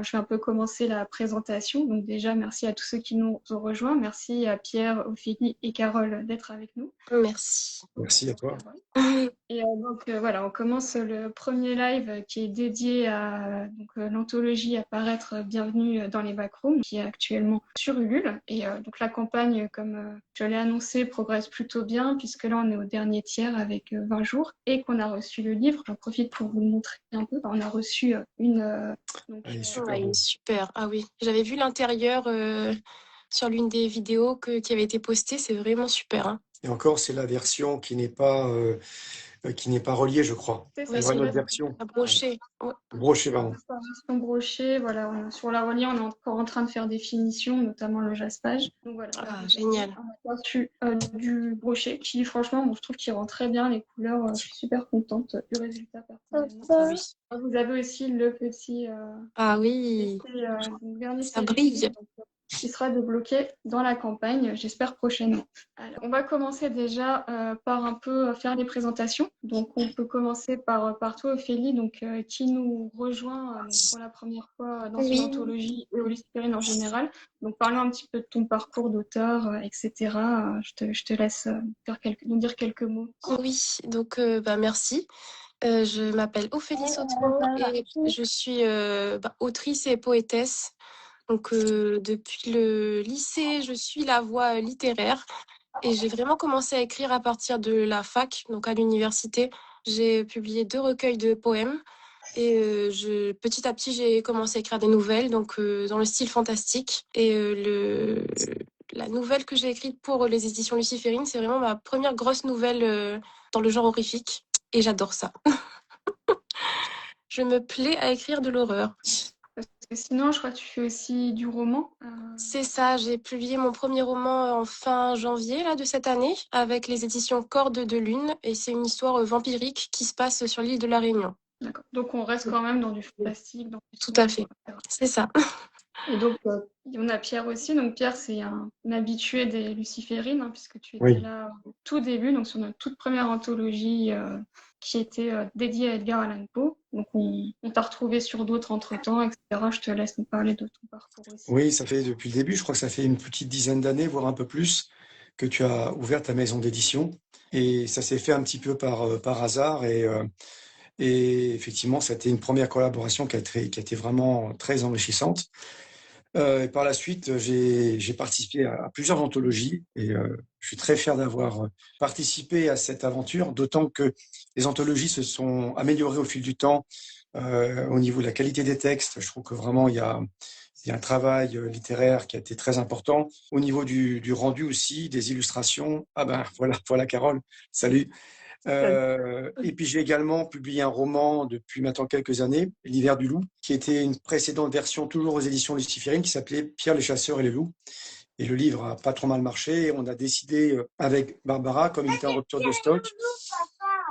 Je vais un peu commencer la présentation. Donc déjà, merci à tous ceux qui nous ont rejoints. Merci à Pierre, Ophélie et Carole d'être avec nous. Merci. Merci à toi. Et voilà, on commence le premier live qui est dédié à l'anthologie à paraître Bienvenue dans les Backrooms, qui est actuellement sur Ulule. Et donc la campagne, comme je l'ai annoncé, progresse plutôt bien, puisque là on est au dernier tiers avec 20 jours, et qu'on a reçu le livre. J'en profite pour vous le montrer un peu. On a reçu une... Elle est super Ouais, il beau. est super. Ah oui, j'avais vu l'intérieur sur l'une des vidéos qui avait été postée. C'est vraiment super. Hein. Et encore, c'est la version qui n'est pas reliée, je crois. C'est Il y ça, aura une c'est autre version. À brocher. Ouais. Brochée, pardon. version brochée, voilà, sur la reliée, on est encore en train de faire des finitions, notamment le jaspage. Donc voilà, Ah, génial. on a reçu du brochet qui, franchement, je trouve qu'il rend très bien les couleurs. Je suis super contente du résultat personnellement. Ah oui. Vous avez aussi le petit Ah oui, vernis ça sérifique, brille. qui sera débloqué dans la campagne, j'espère prochainement. Alors, on va commencer déjà par un peu faire les présentations. Donc, on peut commencer par toi, Ophélie, qui nous rejoint pour la première fois dans une Oui. anthologie et au Luciférine en général. Donc, parlons un petit peu de ton parcours d'auteur, etc. Je te laisse nous dire quelques mots. Oui, donc merci. Je m'appelle Ophélie Sautrand et je suis autrice et poétesse. Donc depuis le lycée, je suis la voie littéraire et j'ai vraiment commencé à écrire à partir de la fac, donc à l'université. J'ai publié 2 recueils de poèmes et petit à petit j'ai commencé à écrire des nouvelles, donc dans le style fantastique. Et la nouvelle que j'ai écrite pour les éditions Luciférine, c'est vraiment ma première grosse nouvelle dans le genre horrifique et j'adore ça. Je me plais à écrire de l'horreur. Parce que sinon, je crois que tu fais aussi du roman. C'est ça, j'ai publié mon premier roman en fin janvier là, de cette année avec les éditions Cordes de Lune et c'est une histoire vampirique qui se passe sur l'île de la Réunion. D'accord. Donc, on reste quand même dans du fantastique, dans du Tout à sombre, fait, etc. c'est ça. Et donc, on a Pierre aussi. Donc, Pierre, c'est un habitué des Luciférines, puisque tu étais Oui. là au tout début, donc sur notre toute première anthologie qui était dédiée à Edgar Allan Poe. Donc, on t'a retrouvé sur d'autres entre-temps, etc. Je te laisse nous parler de ton parcours aussi. Oui, ça fait depuis le début, je crois que ça fait une petite dizaine d'années, voire un peu plus, que tu as ouvert ta maison d'édition. Et ça s'est fait un petit peu par hasard. Et effectivement, ça a été une première collaboration qui a été vraiment très enrichissante. Et par la suite, j'ai participé à plusieurs anthologies et je suis très fier d'avoir participé à cette aventure, d'autant que les anthologies se sont améliorées au fil du temps au niveau de la qualité des textes. Je trouve que vraiment il y a un travail littéraire qui a été très important. Au niveau du rendu aussi, des illustrations. Ah ben voilà Carole, salut. Et puis j'ai également publié un roman depuis maintenant quelques années, L'hiver du loup, qui était une précédente version toujours aux éditions Luciférine qui s'appelait Pierre les chasseurs et les loups. Et le livre a pas trop mal marché. Et on a décidé avec Barbara, comme il était en rupture de stock,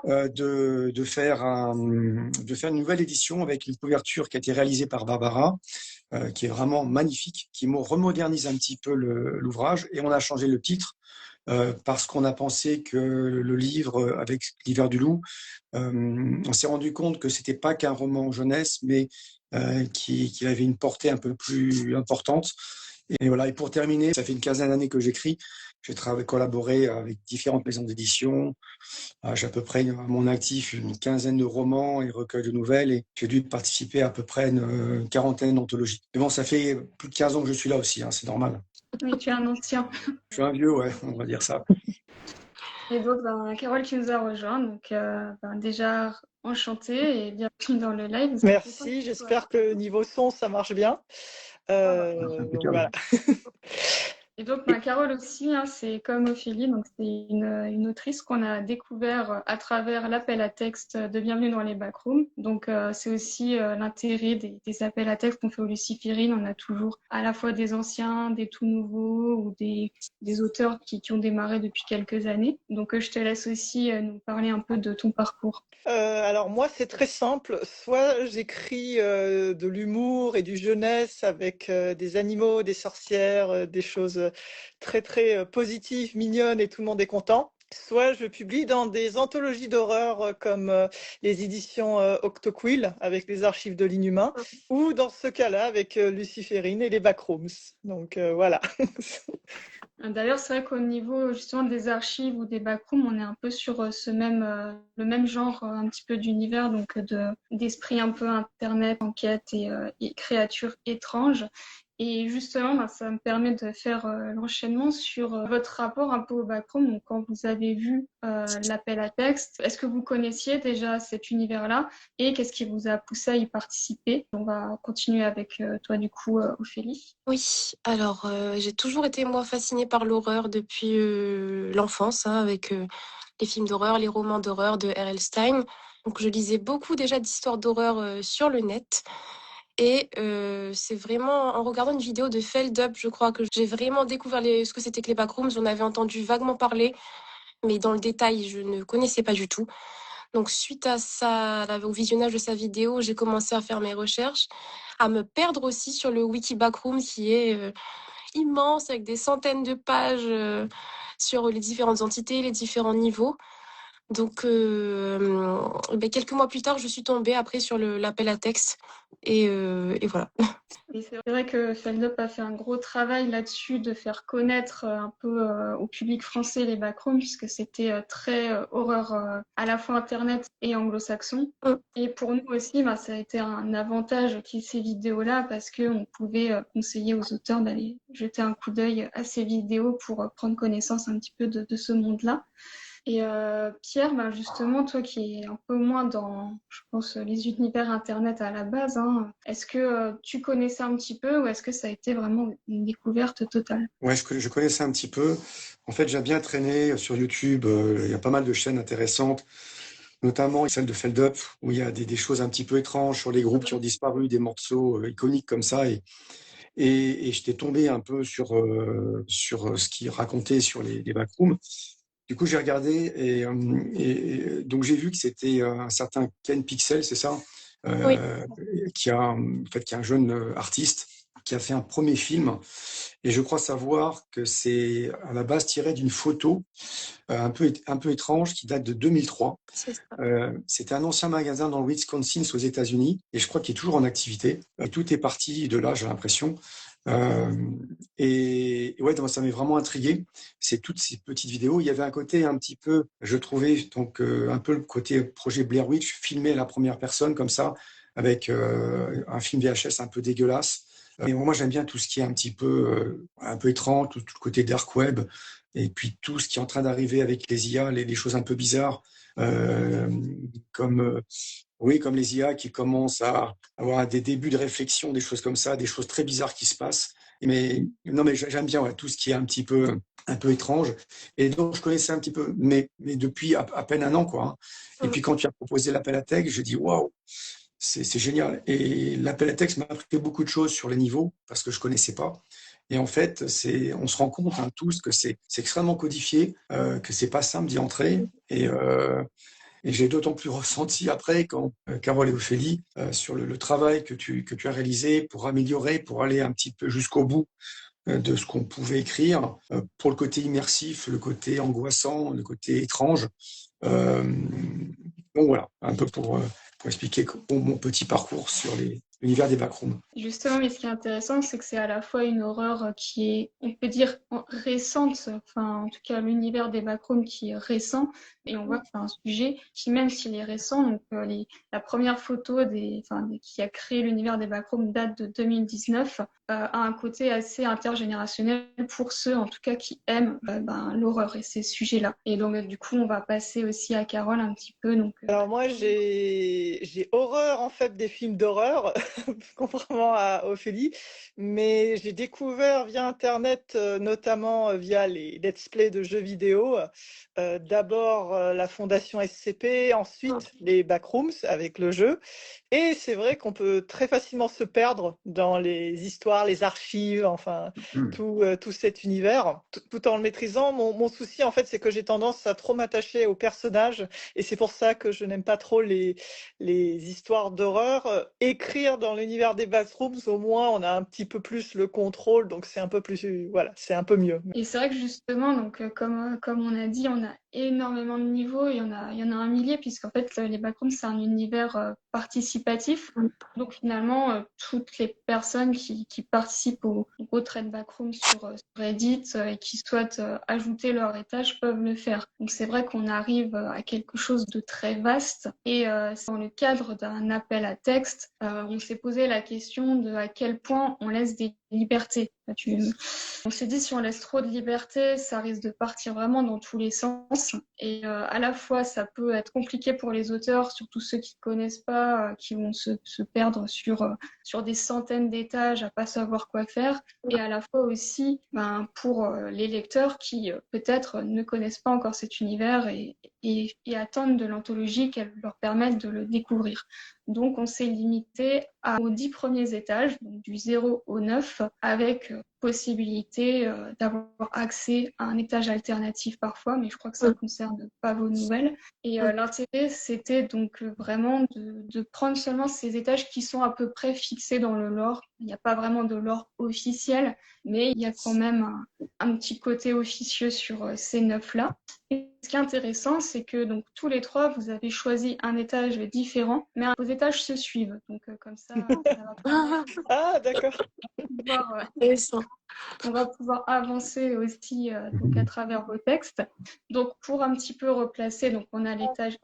de faire une nouvelle édition avec une couverture qui a été réalisée par Barbara, qui est vraiment magnifique, qui remodernise un petit peu l'ouvrage. Et on a changé le titre parce qu'on a pensé que le livre, avec L'hiver du loup, on s'est rendu compte que c'était pas qu'un roman jeunesse, mais qu'il avait une portée un peu plus importante. Et voilà. Et pour terminer, ça fait une quinzaine d'années que j'écris. J'ai collaboré avec différentes maisons d'édition. J'ai à peu près à mon actif une quinzaine de romans et recueils de nouvelles et j'ai dû participer à peu près une quarantaine d'anthologies. Mais bon, ça fait plus de 15 ans que je suis là aussi, c'est normal. Oui, tu es un ancien. Je suis un vieux, ouais, on va dire ça. Et donc, Carole qui nous a rejoint. Donc, déjà, enchantée et bienvenue dans le live. Merci, j'espère que niveau son, ça marche bien. Donc voilà. Et donc, Carole aussi, c'est comme Ophélie, donc c'est une autrice qu'on a découvert à travers l'appel à texte de Bienvenue dans les Backrooms. Donc, c'est aussi l'intérêt des appels à texte qu'on fait au Luciférine. On a toujours à la fois des anciens, des tout nouveaux ou des auteurs qui ont démarré depuis quelques années. Donc, je te laisse aussi nous parler un peu de ton parcours. Alors moi, c'est très simple. Soit j'écris de l'humour et du jeunesse avec des animaux, des sorcières, des choses très très positives, mignonnes et tout le monde est content. soit je publie dans des anthologies d'horreur comme les éditions Octoquill avec les archives de l'Inhumain, ou dans ce cas-là avec Luciférine et les Backrooms. Donc voilà. D'ailleurs, c'est vrai qu'au niveau justement des archives ou des backrooms, on est un peu sur le même genre un petit peu d'univers, donc d'esprit un peu internet, enquête et créatures étranges. Et justement, ça me permet de faire l'enchaînement sur votre rapport un peu au backroom. Donc, quand vous avez vu l'appel à texte, est-ce que vous connaissiez déjà cet univers-là et qu'est-ce qui vous a poussé à y participer? On va continuer avec toi, du coup, Ophélie. Oui, alors j'ai toujours été moi fascinée par l'horreur depuis l'enfance, hein, avec les films d'horreur, les romans d'horreur de R.L. Stein. Donc je lisais beaucoup déjà d'histoires d'horreur sur le net. Et c'est vraiment en regardant une vidéo de Feld Up, je crois, que j'ai vraiment découvert ce que c'était que les backrooms. On avait entendu vaguement parler, mais dans le détail, je ne connaissais pas du tout. Donc suite à ça, au visionnage de sa vidéo, j'ai commencé à faire mes recherches, à me perdre aussi sur le wiki Backrooms qui est immense avec des centaines de pages sur les différentes entités, les différents niveaux. Donc, quelques mois plus tard, je suis tombée après sur l'appel à texte et voilà. Et c'est vrai que Feldup a fait un gros travail là-dessus de faire connaître un peu au public français les backrooms, puisque c'était très horreur à la fois internet et anglo-saxon. Et pour nous aussi, ça a été un avantage qu'il y ait ces vidéos-là, parce qu'on pouvait conseiller aux auteurs d'aller jeter un coup d'œil à ces vidéos pour prendre connaissance un petit peu de ce monde-là. Et Pierre, justement, toi qui es un peu moins dans, je pense, les univers Internet à la base, hein, est-ce que tu connaissais un petit peu ou est-ce que ça a été vraiment une découverte totale? Ouais, je connaissais un petit peu. En fait, j'ai bien traîné sur YouTube. Il y a pas mal de chaînes intéressantes, notamment celle de Feldup, où il y a des choses un petit peu étranges sur les groupes qui ont disparu, des morceaux iconiques comme ça. Et j'étais tombé un peu sur ce qu'il racontait sur les backrooms. Du coup, j'ai regardé et donc j'ai vu que c'était un certain Ken Pixel, c'est ça, Oui, euh, qui est un jeune artiste qui a fait un premier film. Et je crois savoir que c'est à la base tiré d'une photo un peu étrange qui date de 2003. c'est ça. C'était un ancien magasin dans le Wisconsin aux États-Unis et je crois qu'il est toujours en activité. Tout est parti de là, j'ai l'impression. Euh, et ouais, donc ça m'est vraiment intrigué. C'est toutes ces petites vidéos. Il y avait un côté un petit peu, je trouvais, donc un peu le côté projet Blair Witch, filmé à la première personne comme ça, avec un film VHS un peu dégueulasse. Et moi, j'aime bien tout ce qui est un peu étrange, tout le côté dark web, et puis tout ce qui est en train d'arriver avec les IA, les choses un peu bizarres, euh, comme comme les IA qui commencent à avoir des débuts de réflexion, des choses comme ça, des choses très bizarres qui se passent. Mais non, mais j'aime bien tout ce qui est un peu étrange. Et donc je connaissais un petit peu, mais depuis à peine un an, quoi, hein. Et puis quand tu as proposé l'appel à texte, j'ai dit waouh, c'est génial. Et l'appel à texte m'a appris beaucoup de choses sur les niveaux parce que je connaissais pas. Et en fait, on se rend compte tous que c'est extrêmement codifié, que c'est pas simple d'y entrer. Et j'ai d'autant plus ressenti après quand Carole et Ophélie sur le travail que tu as réalisé pour améliorer, pour aller un petit peu jusqu'au bout de ce qu'on pouvait écrire, pour le côté immersif, le côté angoissant, le côté étrange. Euh, donc voilà, un peu pour expliquer mon petit parcours sur l'univers des backrooms. Justement, mais ce qui est intéressant, c'est que c'est à la fois une horreur qui est, on peut dire, récente, enfin, en tout cas, l'univers des backrooms qui est récent, et on voit que c'est un sujet qui, même s'il est récent, donc la première photo qui a créé l'univers des backrooms date de 2019, a un côté assez intergénérationnel pour ceux, en tout cas, qui aiment l'horreur et ces sujets-là. Et donc, du coup, on va passer aussi à Carole un petit peu. Donc, Alors moi, j'ai horreur en fait des films d'horreur, contrairement à Ophélie, mais j'ai découvert via Internet, notamment via les let's play de jeux vidéo, d'abord la fondation SCP, ensuite les backrooms avec le jeu. Et c'est vrai qu'on peut très facilement se perdre dans les histoires, les archives, enfin tout cet univers, tout en le maîtrisant. Mon souci en fait, c'est que j'ai tendance à trop m'attacher aux personnages et c'est pour ça que je n'aime pas trop les histoires d'horreur. Écrire dans l'univers des backrooms, au moins, on a un petit peu plus le contrôle, donc c'est un peu plus, voilà, c'est un peu mieux. et c'est vrai que justement, donc comme on a dit, on a énormément de niveaux, il y en a un millier, puisqu'en fait, les backrooms, c'est un univers participatif. Donc finalement, toutes les personnes qui participent au trade backroom sur Reddit et qui souhaitent ajouter leur étage peuvent le faire. Donc c'est vrai qu'on arrive à quelque chose de très vaste et dans le cadre d'un appel à texte, on s'est posé la question de à quel point on laisse des libertés. On s'est dit si on laisse trop de liberté, ça risque de partir vraiment dans tous les sens. Et à la fois, ça peut être compliqué pour les auteurs, surtout ceux qui ne connaissent pas, qui vont se perdre sur des centaines d'étages à pas savoir quoi faire. Et à la fois aussi, pour les lecteurs qui peut-être ne connaissent pas encore cet univers et attendent de l'anthologie qu'elle leur permette de le découvrir. Donc, on s'est limité aux 10 premiers étages, donc du 0 au 9, avec possibilité d'avoir accès à un étage alternatif parfois, mais je crois que ça ne concerne pas vos nouvelles. Et l'intérêt, c'était donc vraiment de prendre seulement ces étages qui sont à peu près fixés dans le lore. Il n'y a pas vraiment de lore officiel, mais il y a quand même un petit côté officieux sur ces 9-là. Et ce qui est intéressant, c'est que donc tous les 3, vous avez choisi un étage différent, mais vos étages se suivent. Donc comme ça va Ah, d'accord. pouvoir, Intéressant. on va pouvoir avancer aussi donc à travers vos textes. Donc pour un petit peu replacer, donc on a l'étage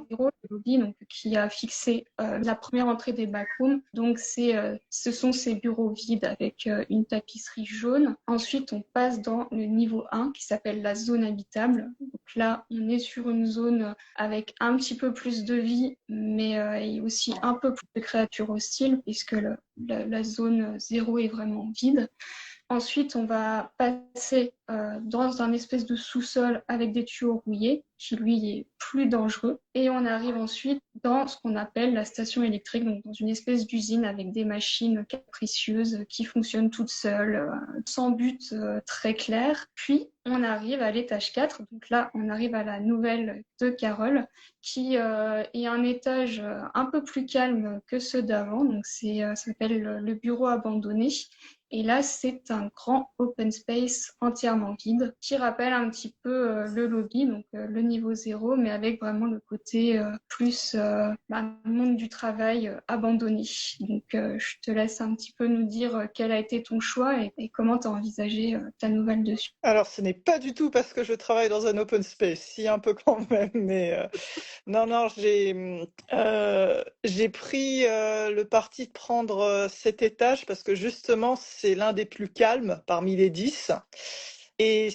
0, le lobby, donc qui a fixé la première entrée des backrooms. Donc ce sont ces bureaux vides avec une tapisserie jaune. Ensuite, on passe dans le niveau 1 qui s'appelle la zone habitable. Donc là, on est sur une zone avec un petit peu plus de vie, mais aussi un peu plus de créatures hostiles puisque la zone 0 est vraiment vide. Ensuite, on va passer dans un espèce de sous-sol avec des tuyaux rouillés, qui lui est plus dangereux. Et on arrive ensuite dans ce qu'on appelle la station électrique, donc dans une espèce d'usine avec des machines capricieuses qui fonctionnent toutes seules, sans but très clair. Puis, on arrive à l'étage 4. Donc là, on arrive à la nouvelle de Carole, qui est un étage un peu plus calme que ceux d'avant. Donc ça s'appelle le bureau abandonné. Et là, c'est un grand open space entièrement vide qui rappelle un petit peu le lobby, donc le niveau 0, mais avec vraiment le côté plus monde du travail abandonné. Donc, je te laisse un petit peu nous dire quel a été ton choix et comment tu as envisagé ta nouvelle dessus. Alors, ce n'est pas du tout parce que je travaille dans un open space, si un peu quand même, mais non, j'ai pris le parti de prendre cet étage parce que justement, c'est l'un des plus calmes parmi les 10. Et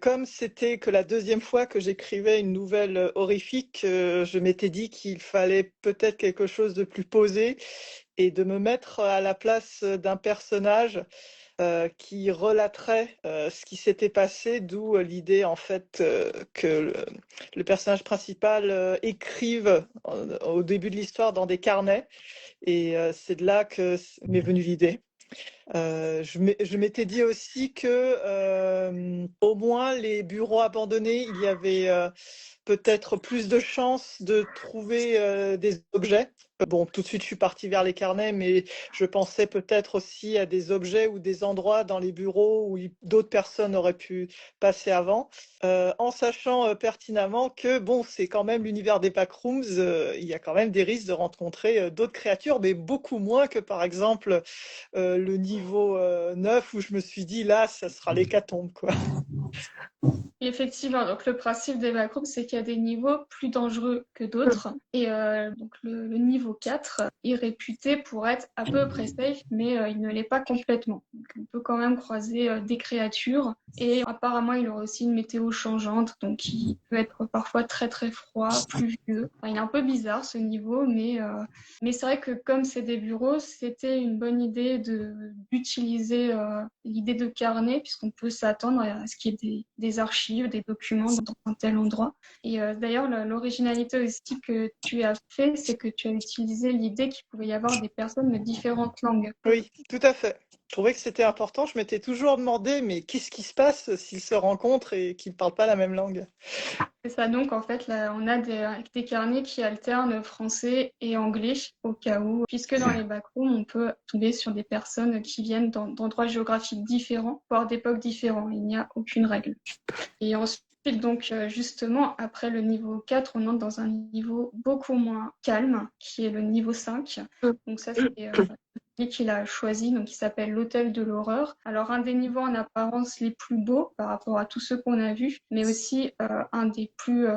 comme c'était que la deuxième fois que j'écrivais une nouvelle horrifique, je m'étais dit qu'il fallait peut-être quelque chose de plus posé et de me mettre à la place d'un personnage qui relaterait ce qui s'était passé, d'où l'idée en fait que le personnage principal écrive au début de l'histoire dans des carnets. Et c'est de là que m'est venue l'idée. Je m'étais dit aussi que au moins les bureaux abandonnés, il y avait peut-être plus de chances de trouver des objets. Bon, tout de suite, je suis partie vers les carnets, mais je pensais peut-être aussi à des objets ou des endroits dans les bureaux où d'autres personnes auraient pu passer avant, en sachant pertinemment que, bon, c'est quand même l'univers des backrooms, il y a quand même des risques de rencontrer d'autres créatures, mais beaucoup moins que, par exemple, le niveau 9 où je me suis dit, là, ça sera l'hécatombe, quoi. Et effectivement, donc le principe des backrooms, c'est qu'il y a des niveaux plus dangereux que d'autres. Et donc le niveau 4 est réputé pour être à peu près safe, mais il ne l'est pas complètement. Donc on peut quand même croiser des créatures. Et apparemment, il aura aussi une météo changeante, donc il peut être parfois très très froid, pluvieux. Enfin, il est un peu bizarre ce niveau, mais c'est vrai que comme c'est des bureaux, c'était une bonne idée d'utiliser l'idée de carnet, puisqu'on peut s'attendre à ce qu'il y ait des archives archives, des documents dans un tel endroit. Et d'ailleurs, l'originalité aussi que tu as fait, c'est que tu as utilisé l'idée qu'il pouvait y avoir des personnes de différentes langues. Oui, tout à fait. Je trouvais que c'était important. Je m'étais toujours demandé, mais qu'est-ce qui se passe s'ils se rencontrent et qu'ils ne parlent pas la même langue? C'est ça, donc en fait, là, on a des carnets qui alternent français et anglais au cas où, puisque dans les backrooms, on peut tomber sur des personnes qui viennent d'endroits géographiques différents, voire d'époques différentes. Il n'y a aucune règle. Et ensuite, donc justement, après le niveau 4, on entre dans un niveau beaucoup moins calme, qui est le niveau 5. Donc ça, c'est celui qu'il a choisi, donc il s'appelle l'Hôtel de l'Horreur. Alors, un des niveaux en apparence les plus beaux par rapport à tous ceux qu'on a vus, mais aussi un des plus...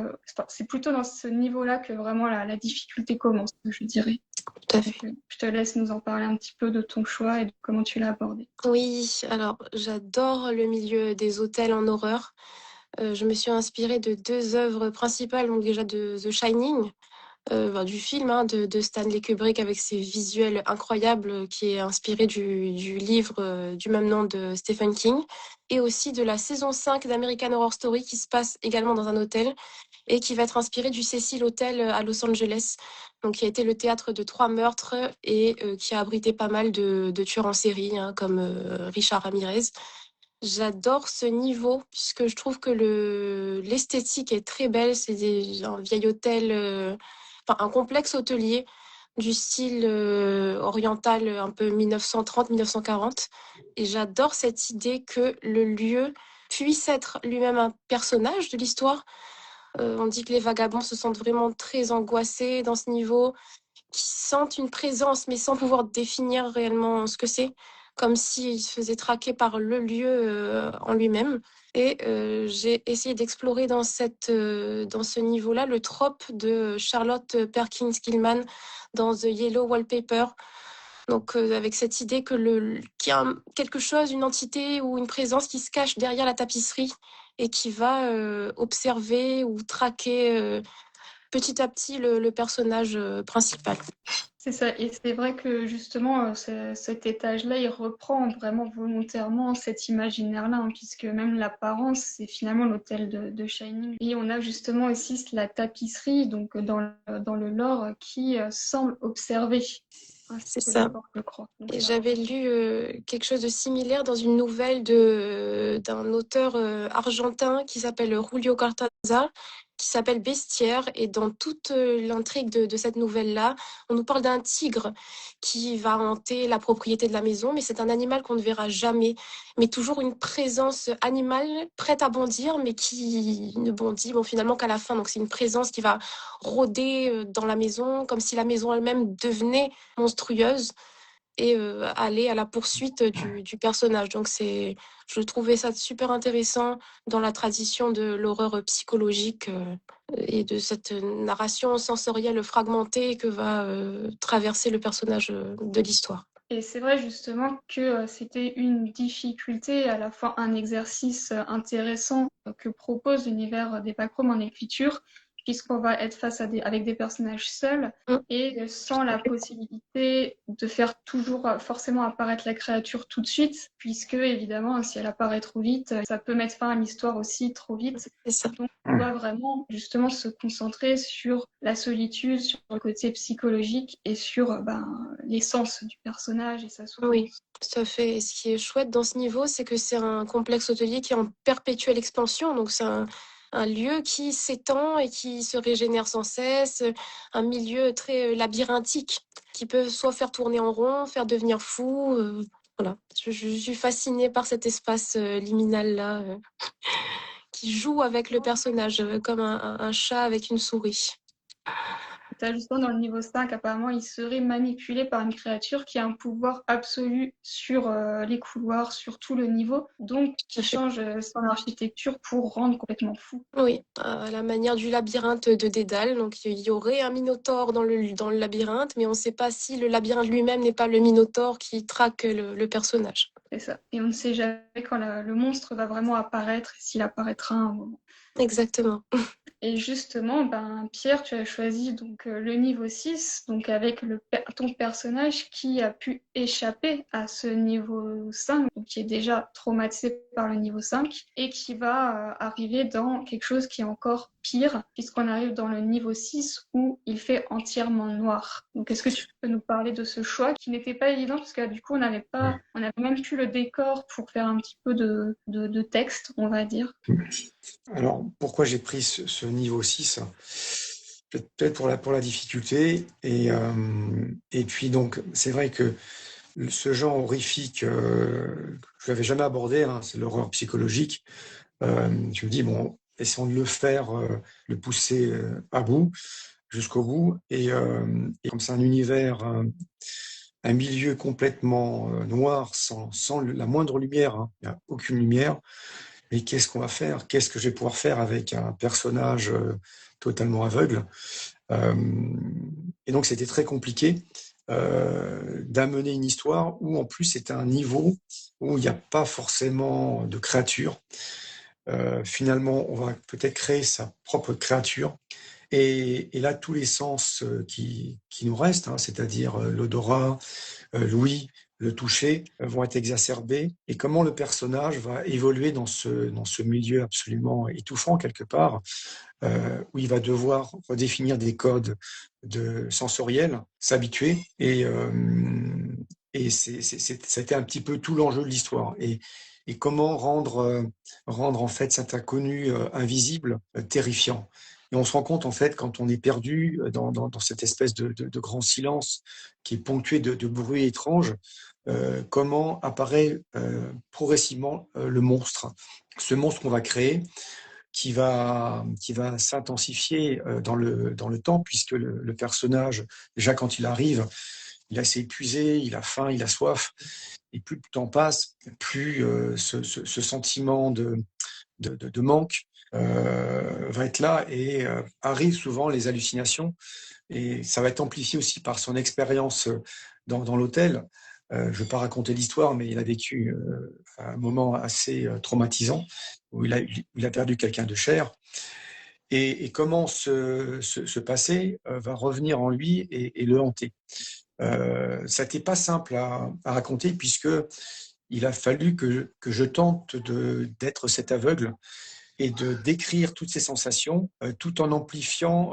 c'est plutôt dans ce niveau-là que vraiment la difficulté commence, je dirais. Tout à fait. Donc, je te laisse nous en parler un petit peu de ton choix et de comment tu l'as abordé. Oui, alors j'adore le milieu des hôtels en horreur. Je me suis inspirée de 2 œuvres principales, donc déjà de The Shining, du film de Stanley Kubrick avec ses visuels incroyables qui est inspiré du livre du même nom de Stephen King, et aussi de la saison 5 d'American Horror Story qui se passe également dans un hôtel et qui va être inspiré du Cecil Hotel à Los Angeles, donc qui a été le théâtre de 3 meurtres et qui a abrité pas mal de tueurs en série comme Richard Ramirez. J'adore ce niveau puisque je trouve que l'esthétique est très belle. C'est un vieil hôtel, un complexe hôtelier du style oriental, un peu 1930-1940. Et j'adore cette idée que le lieu puisse être lui-même un personnage de l'histoire. On dit que les vagabonds se sentent vraiment très angoissés dans ce niveau, qui sentent une présence mais sans pouvoir définir réellement ce que c'est, comme s'ils se faisaient traquer par le lieu en lui-même. Et j'ai essayé d'explorer dans ce niveau-là le trope de Charlotte Perkins Gilman dans The Yellow Wallpaper. Donc avec cette idée qu'il y a quelque chose, une entité ou une présence qui se cache derrière la tapisserie et qui va observer ou traquer petit à petit le personnage principal. C'est ça, et c'est vrai que justement, cet étage-là, il reprend vraiment volontairement cet imaginaire-là, puisque même l'apparence, c'est finalement l'hôtel de Shining. Et on a justement aussi la tapisserie, donc dans le lore, qui semble observer. C'est que ça. la porte le croit. Donc, Et j'avais lu quelque chose de similaire dans une nouvelle d'un auteur argentin qui s'appelle Julio Cortázar, qui s'appelle Bestiaire. Et dans toute l'intrigue de cette nouvelle-là, on nous parle d'un tigre qui va hanter la propriété de la maison, mais c'est un animal qu'on ne verra jamais, mais toujours une présence animale prête à bondir, mais qui ne bondit finalement qu'à la fin. Donc c'est une présence qui va rôder dans la maison, comme si la maison elle-même devenait monstrueuse et aller à la poursuite du personnage. Donc je trouvais ça super intéressant dans la tradition de l'horreur psychologique et de cette narration sensorielle fragmentée que va traverser le personnage de l'histoire. Et c'est vrai justement que c'était une difficulté, à la fois un exercice intéressant que propose l'univers des backrooms en écriture, puisqu'on va être face avec des personnages seuls et sans la possibilité de faire toujours forcément apparaître la créature tout de suite, puisque évidemment, si elle apparaît trop vite, ça peut mettre fin à l'histoire aussi trop vite. C'est ça. Donc, on doit vraiment justement se concentrer sur la solitude, sur le côté psychologique et sur l'essence du personnage et sa souffrance. Oui, tout à fait. Et ce qui est chouette dans ce niveau, c'est que c'est un complexe hôtelier qui est en perpétuelle expansion. Donc c'est un lieu qui s'étend et qui se régénère sans cesse, un milieu très labyrinthique qui peut soit faire tourner en rond, faire devenir fou. Voilà, je suis fascinée par cet espace liminal là qui joue avec le personnage comme un chat avec une souris. Justement, dans le niveau 5, apparemment, il serait manipulé par une créature qui a un pouvoir absolu sur les couloirs, sur tout le niveau, donc qui change son architecture pour rendre complètement fou. Oui, à la manière du labyrinthe de Dédale. Donc, il y aurait un minotaure dans le labyrinthe, mais on ne sait pas si le labyrinthe lui-même n'est pas le minotaure qui traque le personnage. C'est ça. Et on ne sait jamais quand le monstre va vraiment apparaître et s'il apparaîtra à un moment. Exactement. Et justement, Pierre, tu as choisi donc le niveau 6, donc avec ton personnage qui a pu échapper à ce niveau 5, donc qui est déjà traumatisé par le niveau 5, et qui va arriver dans quelque chose qui est encore pire, puisqu'on arrive dans le niveau 6 où il fait entièrement noir. Donc est-ce que tu peux nous parler de ce choix qui n'était pas évident, parce que du coup on n'avait même plus le décor pour faire un petit peu de texte, on va dire. Alors, pourquoi j'ai pris ce niveau 6? Peut-être pour la difficulté. Et puis, donc, c'est vrai que ce genre horrifique, je ne l'avais jamais abordé, hein, c'est l'horreur psychologique. Je me dis, bon, essayons de le faire, le pousser à bout, jusqu'au bout. Et comme c'est un univers, un milieu complètement noir, sans la moindre lumière, hein, il n'y a aucune lumière. Mais qu'est-ce qu'on va faire? Qu'est-ce que je vais pouvoir faire avec un personnage totalement aveugle? Et donc, c'était très compliqué d'amener une histoire où, en plus, c'est un niveau où il n'y a pas forcément de créature. Finalement, on va peut-être créer sa propre créature. Et là, tous les sens qui nous restent, hein, c'est-à-dire l'odorat, l'ouïe, le toucher, vont être exacerbés. Et comment le personnage va évoluer dans ce milieu absolument étouffant quelque part, où il va devoir redéfinir des codes sensoriels, s'habituer. Et c'était un petit peu tout l'enjeu de l'histoire. Et comment rendre en fait cet inconnu invisible terrifiant. Et on se rend compte, en fait, quand on est perdu dans cette espèce de grand silence qui est ponctué de bruits étranges, comment apparaît progressivement le monstre. Ce monstre qu'on va créer, qui va s'intensifier dans le temps, puisque le personnage, déjà quand il arrive, il est assez épuisé, il a faim, il a soif, et plus le temps passe, plus ce sentiment de manque va être là, et arrivent souvent les hallucinations, et ça va être amplifié aussi par son expérience dans l'hôtel. Je ne vais pas raconter l'histoire, mais il a vécu un moment assez traumatisant où il a perdu quelqu'un de cher. Et comment ce passé va revenir en lui et le hanter. Ça n'était pas simple à raconter, puisque il a fallu que je tente d'être cet aveugle et de décrire toutes ces sensations tout en amplifiant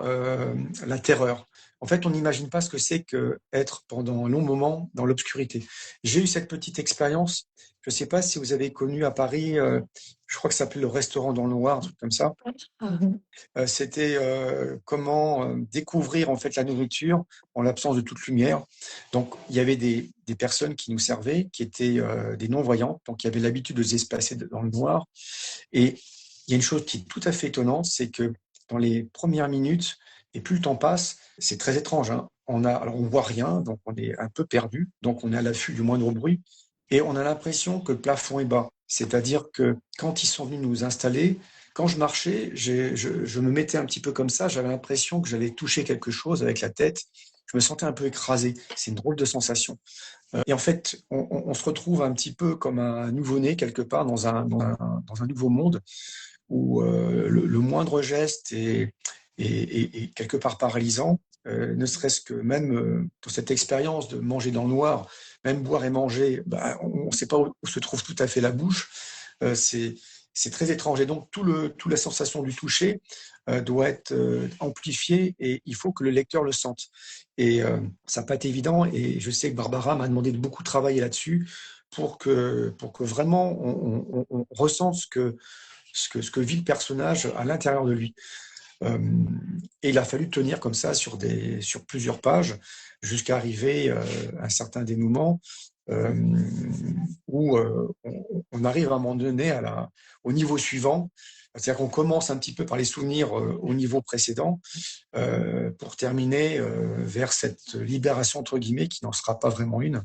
la terreur. En fait, on n'imagine pas ce que c'est qu'être pendant un long moment dans l'obscurité. J'ai eu cette petite expérience. Je ne sais pas si vous avez connu à Paris, je crois que ça s'appelait le restaurant dans le noir, un truc comme ça. C'était comment découvrir en fait la nourriture en l'absence de toute lumière. Donc, il y avait des personnes qui nous servaient, qui étaient des non-voyants, donc qui avaient l'habitude de se espacer dans le noir. Et il y a une chose qui est tout à fait étonnante, c'est que dans les premières minutes, et plus le temps passe, c'est très étrange, hein, alors on voit rien, donc on est un peu perdu, donc on est à l'affût du moindre bruit, et on a l'impression que le plafond est bas. C'est-à-dire que quand ils sont venus nous installer, quand je marchais, je me mettais un petit peu comme ça, j'avais l'impression que j'allais toucher quelque chose avec la tête, je me sentais un peu écrasé. C'est une drôle de sensation. Et en fait, on se retrouve un petit peu comme un nouveau-né quelque part dans un nouveau monde, où le moindre geste est quelque part paralysant, ne serait-ce que même dans cette expérience de manger dans le noir, même boire et manger, on ne sait pas où se trouve tout à fait la bouche. C'est très étrange. Et donc, toute la sensation du toucher doit être amplifiée, et il faut que le lecteur le sente. Et ça n'a pas été évident. Et je sais que Barbara m'a demandé de beaucoup travailler là-dessus pour que vraiment on ressente ce que vit le personnage à l'intérieur de lui. Et il a fallu tenir comme ça sur plusieurs pages jusqu'à arriver à un certain dénouement où on arrive à un moment donné au niveau suivant. C'est-à-dire qu'on commence un petit peu par les souvenirs au niveau précédent pour terminer vers cette libération, entre guillemets, qui n'en sera pas vraiment une.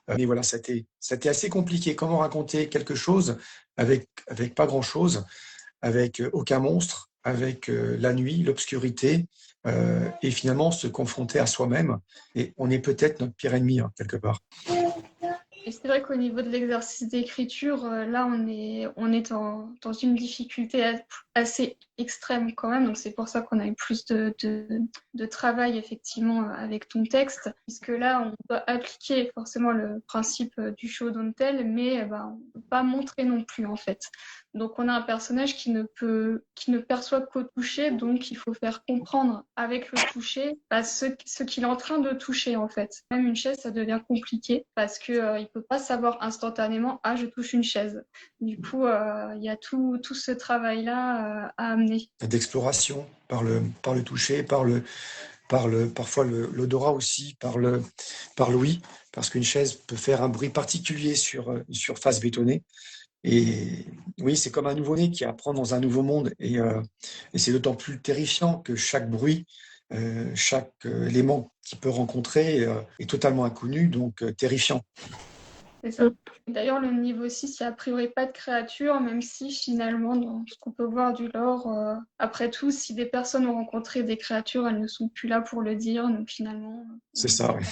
Mais voilà, c'était assez compliqué. Comment raconter quelque chose avec pas grand-chose, avec aucun monstre, avec la nuit, l'obscurité, et finalement se confronter à soi-même. Et on est peut-être notre pire ennemi, hein, quelque part. Et c'est vrai qu'au niveau de l'exercice d'écriture, là, on est dans une difficulté assez extrême quand même. Donc, c'est pour ça qu'on a eu plus de travail, effectivement, avec ton texte. Puisque là, on doit appliquer forcément le principe du show don't tell, mais on ne peut pas montrer non plus, en fait. Donc, on a un personnage qui ne perçoit qu'au toucher, donc il faut faire comprendre avec le toucher ce qu'il est en train de toucher, en fait. Même une chaise, ça devient compliqué parce que il peut pas savoir instantanément, ah, je touche une chaise. Du coup, il y a tout ce travail-là à amener. D'exploration par le toucher, parfois l'odorat aussi, par l'ouïe, parce qu'une chaise peut faire un bruit particulier sur une surface bétonnée. Et oui, c'est comme un nouveau-né qui apprend dans un nouveau monde. Et c'est d'autant plus terrifiant que chaque bruit, chaque élément qu'il peut rencontrer est totalement inconnu, donc terrifiant. C'est ça. D'ailleurs, le niveau 6, il n'y a a priori pas de créature, même si finalement, dans ce qu'on peut voir du lore, après tout, si des personnes ont rencontré des créatures, elles ne sont plus là pour le dire, donc finalement, C'est ça, oui.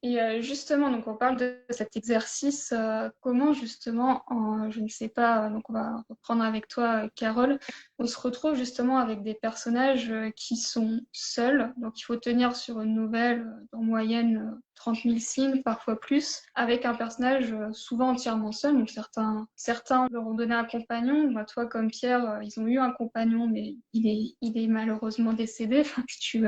Et justement, donc on parle de cet exercice, comment justement, je ne sais pas, donc on va reprendre avec toi, Carole, on se retrouve justement avec des personnages qui sont seuls, donc il faut tenir sur une nouvelle en moyenne 30 000 signes, parfois plus, avec un personnage souvent entièrement seul, donc certains leur ont donné un compagnon, bah, toi comme Pierre, ils ont eu un compagnon, mais il est malheureusement décédé, enfin, si tu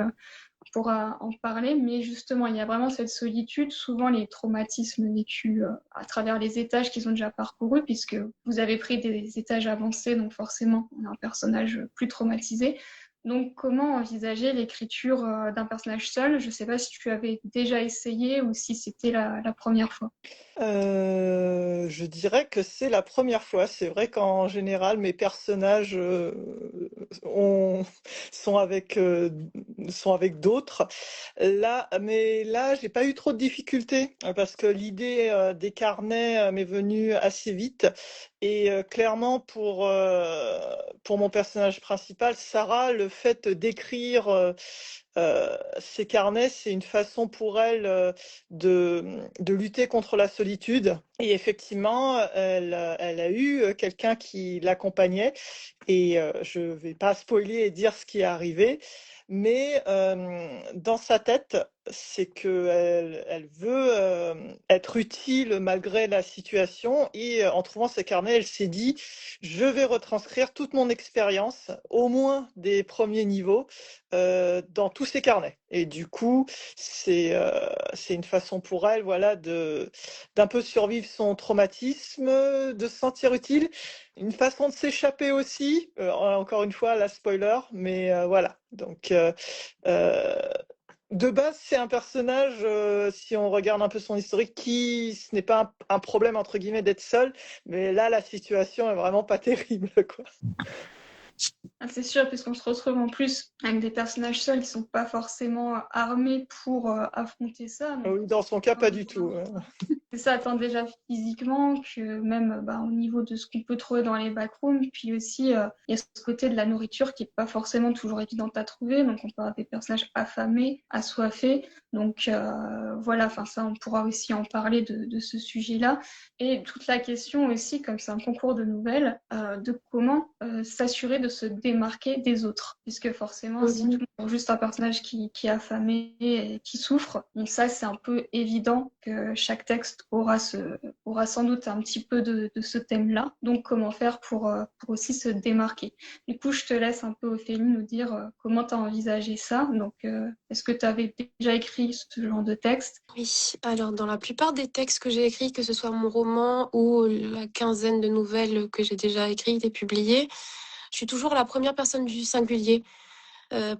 pourra en parler, mais justement, il y a vraiment cette solitude, souvent les traumatismes vécus à travers les étages qu'ils ont déjà parcourus, puisque vous avez pris des étages avancés, donc forcément, on a un personnage plus traumatisé. Donc, comment envisager l'écriture d'un personnage seul? Je ne sais pas si tu avais déjà essayé ou si c'était la première fois. Je dirais que c'est la première fois. C'est vrai qu'en général, mes personnages ont- sont avec, euh, sont avec d'autres. Mais là, j'ai pas eu trop de difficultés parce que l'idée des carnets m'est venue assez vite. Et clairement, pour mon personnage principal, Sarah, le fait d'écrire ces carnets, c'est une façon pour elle de lutter contre la solitude. Et effectivement, elle a eu quelqu'un qui l'accompagnait. Et je ne vais pas spoiler et dire ce qui est arrivé, mais dans sa tête, c'est qu'elle elle veut être utile malgré la situation. Et en trouvant ces carnets, elle s'est dit, je vais retranscrire toute mon expérience, au moins des premiers niveaux, dans tous ces carnets. Et du coup, c'est une façon pour elle, voilà, d'un peu survivre son traumatisme, de se sentir utile, une façon de s'échapper aussi. Encore une fois, la spoiler, mais voilà. Donc, de base, c'est un personnage, si on regarde un peu son historique, ce n'est pas un problème entre guillemets d'être seul, mais là, la situation est vraiment pas terrible, quoi. Ah, c'est sûr, puisqu'on se retrouve en plus avec des personnages seuls qui sont pas forcément armés pour affronter ça. Donc, Oui, dans son cas, pas du tout. c'est ça, tant déjà physiquement que même au niveau de ce qu'on peut trouver dans les backrooms. Puis aussi, il y a ce côté de la nourriture qui n'est pas forcément toujours évidente à trouver. Donc, on peut avoir des personnages affamés, assoiffés. Donc, voilà, enfin, ça, on pourra aussi en parler de ce sujet-là. Et toute la question aussi, comme c'est un concours de nouvelles, de comment s'assurer de se démarquer des autres. Puisque forcément, si tout le monde est juste un personnage qui est affamé et qui souffre, bon, ça, c'est un peu évident que chaque texte aura sans doute un petit peu de ce thème-là. Donc, comment faire pour aussi se démarquer. Du coup, je te laisse un peu, Ophélie, nous dire comment tu as envisagé ça. Donc, est-ce que tu avais déjà écrit ce genre de texte? Oui, alors dans la plupart des textes que j'ai écrits, que ce soit mon roman ou la quinzaine de nouvelles que j'ai déjà écrites et publiées, je suis toujours la première personne du singulier